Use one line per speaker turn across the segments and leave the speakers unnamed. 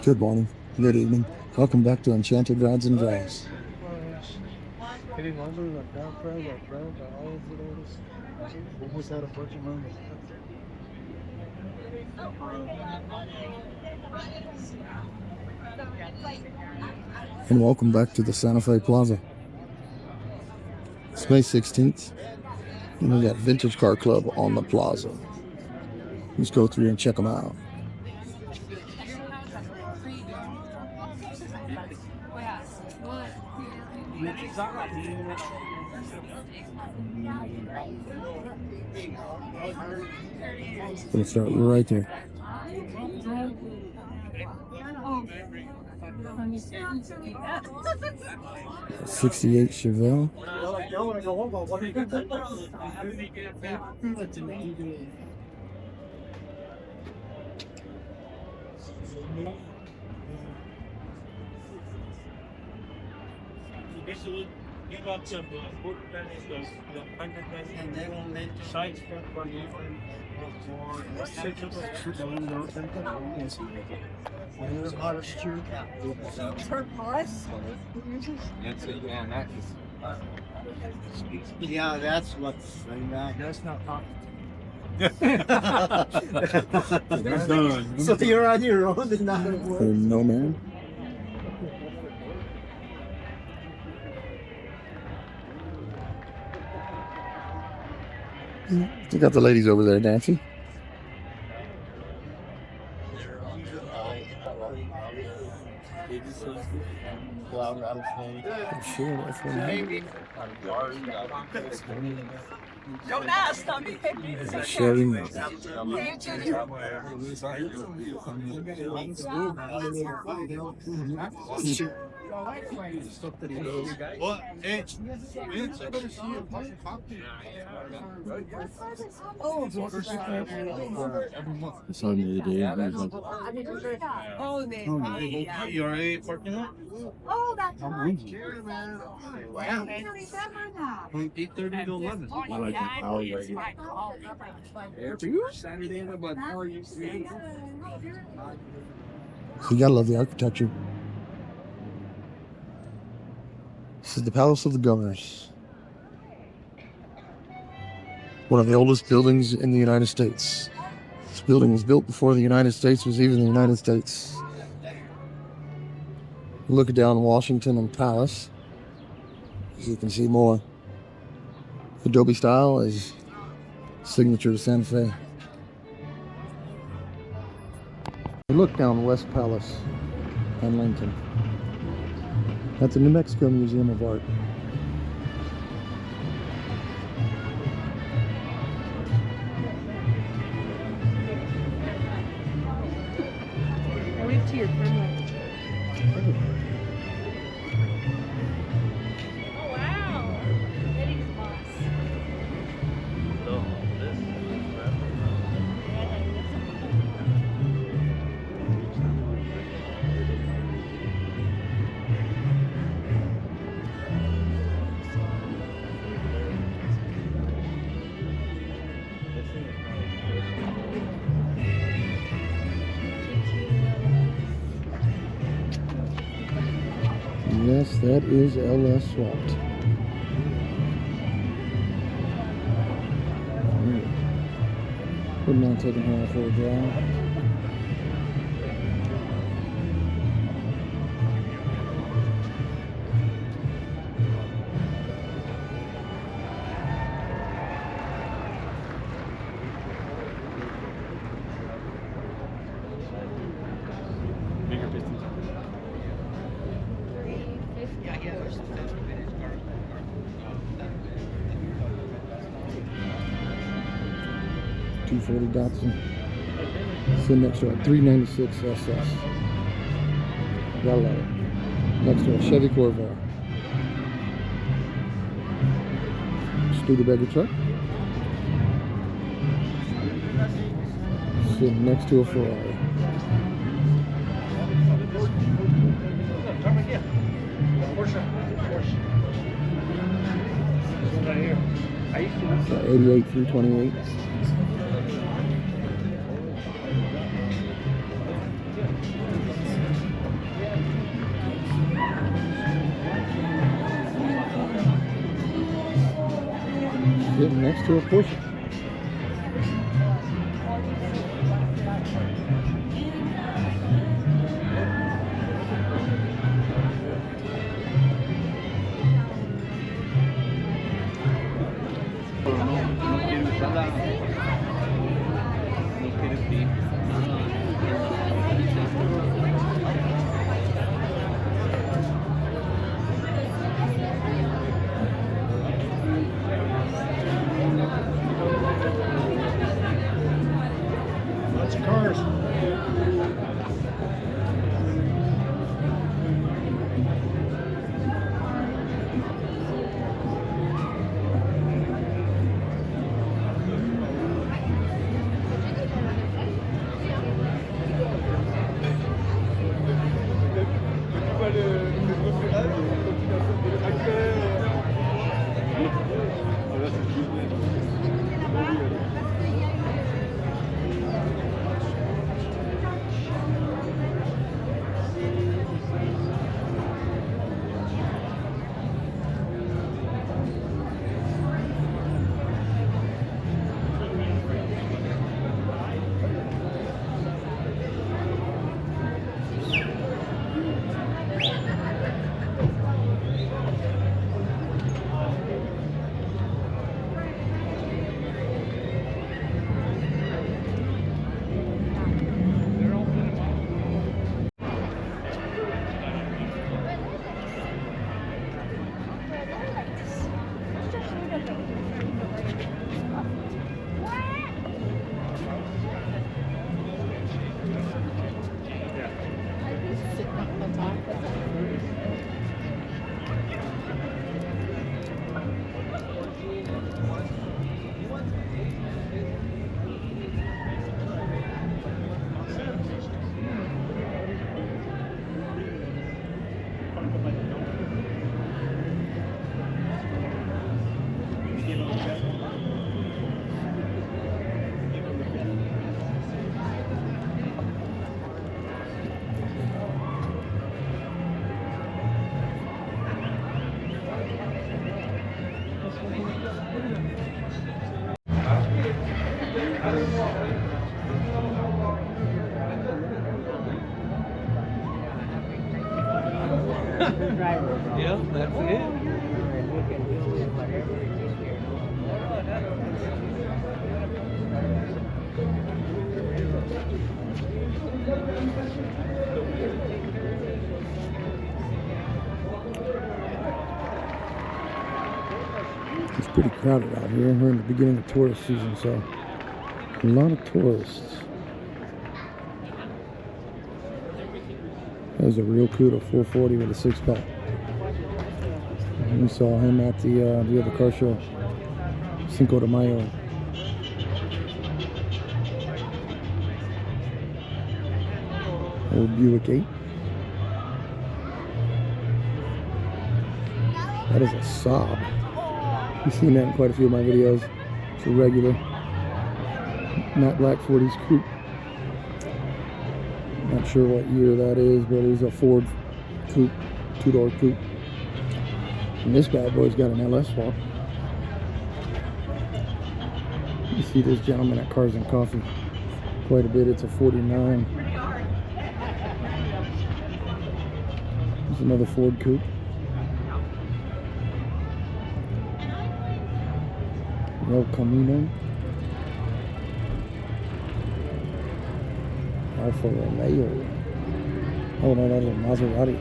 Good morning, good evening. Welcome back to Enchanted Rides and Drives.
Getting older, like that, bro, all of those. Almost had a bunch of money.
And welcome back to the Santa Fe Plaza. It's May 16th, and we got Vintage Car Club on the plaza. Let's go through and check them out. Gonna start right there. 68 Chevelle.
Yeah, that's what's that's not so you're on your own and not at work.
No man. You got the ladies over there dancing. Sure, that's what
Don't ask, Tommy.
Sharing. It's on the day.
You already parking lot?
Oh, that's right.
Wow. 8:30 to 11.
I like that power rating.
Saturday, but how are you?
So you gotta love the architecture. This is the Palace of the Governors. One of the oldest buildings in the United States. This building was built before the United States was even the United States. Look down Washington and Palace. As you can see more. Adobe style is signature to Santa Fe. Look down West Palace and Lincoln. That's the New Mexico Museum of Art.
Wave to your camera. Oh, wow. Eddie's boss.
Yes, that is LS Swapped. Wouldn't mind taking her out for a drive. .240 Datsun. Sitting next to a 396 SS. Gotta love it. Next to a Chevy Corvair. Studebaker truck. Sitting next to a Ferrari. Got 88 328. Getting next to a Porsche.
Lots of cars.
Yeah, that's it.
It's pretty crowded out here. We're in the beginning of tourist season, so a lot of tourists. There's a real Cuda 440 with a 6-pack. We saw him at the other car show, Cinco de Mayo. Old Buick 8. That is a Saab. You've seen that in quite a few of my videos. It's a regular, not black 40s coupe. Not sure what year that is, but it's a Ford coupe, 2-door coupe. And this bad boy's got an LS swap. You see this gentleman at Cars and Coffee quite a bit. It's a 49. There's another Ford coupe. El Camino. Alfa Romeo. Oh no, that's a Maserati.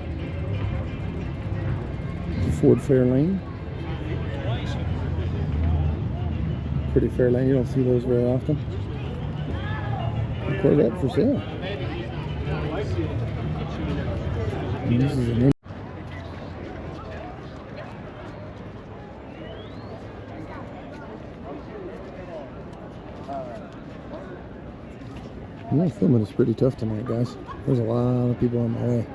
Ford Fairlane. Pretty Fairlane, you don't see those very often. Corvette for sale. And this is an filming is pretty tough tonight, guys. There's a lot of people on my way.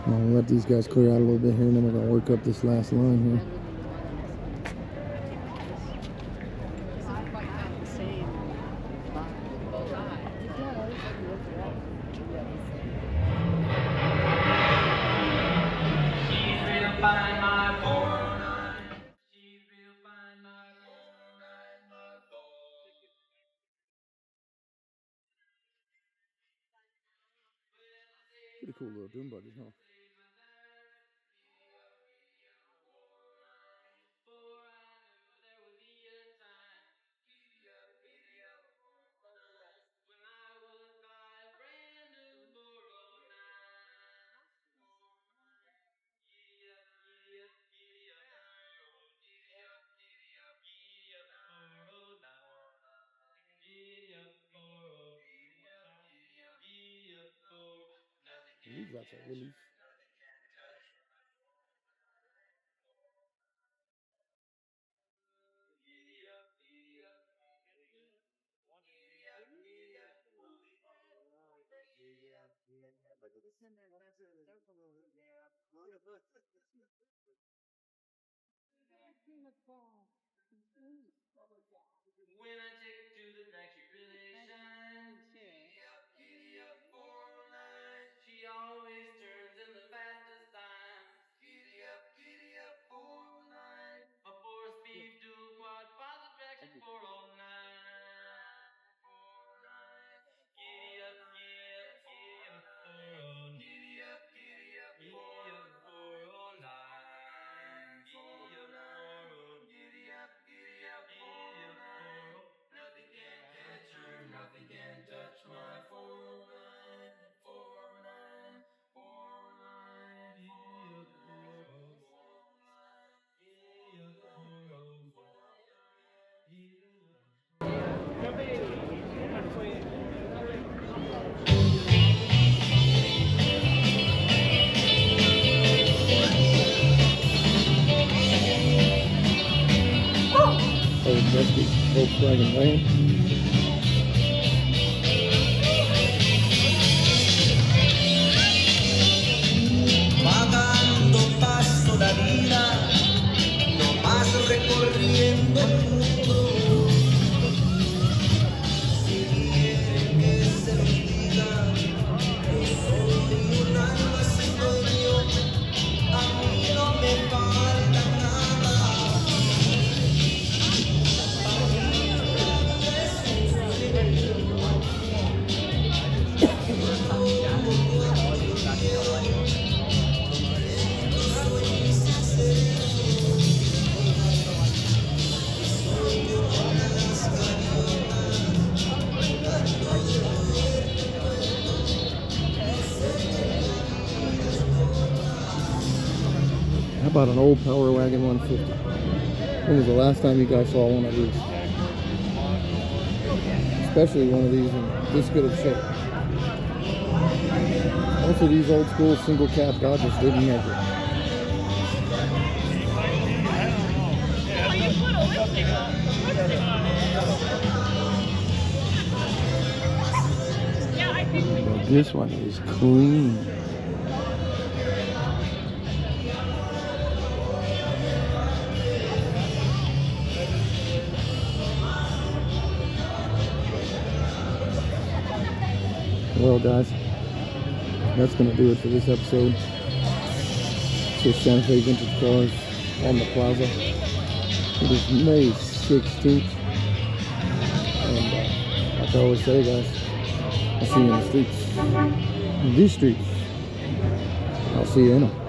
I'll let these guys clear out a little bit here, and then we're going to work up this last line here. Pretty cool little dune buggy, huh? I believe that's a relief.
When I take it to the track, she really shines. Giddy up, 409. She always turns in the fastest time. Giddy up, 409. A four-speed dual quad positive traction 409. 409. Giddy up, 409. Giddy up, 409. Giddy up, 409. Nothing can catch her, nothing can touch my 409. 409. 409. Giddy up, 409.
Old dusty Volkswagen van.
Pagando paso la vida, nomás recorriendo el mundo. Si quieren que se los diga, yo soy un alma sin dueño, a mí no me falta nada. A mí la vida es un sueño,
How about an old Power Wagon 150? When was the last time you guys saw one of these? Especially one of these in this good of shape. Most of these old school single cab Dodges didn't make it. But this one is clean. Well, guys, that's going to do it for this episode. It's just Santa Fe Vintage Cars on the plaza. It is May 16th. And like I always say, guys, I'll see you in the streets. These streets. I'll see you in them.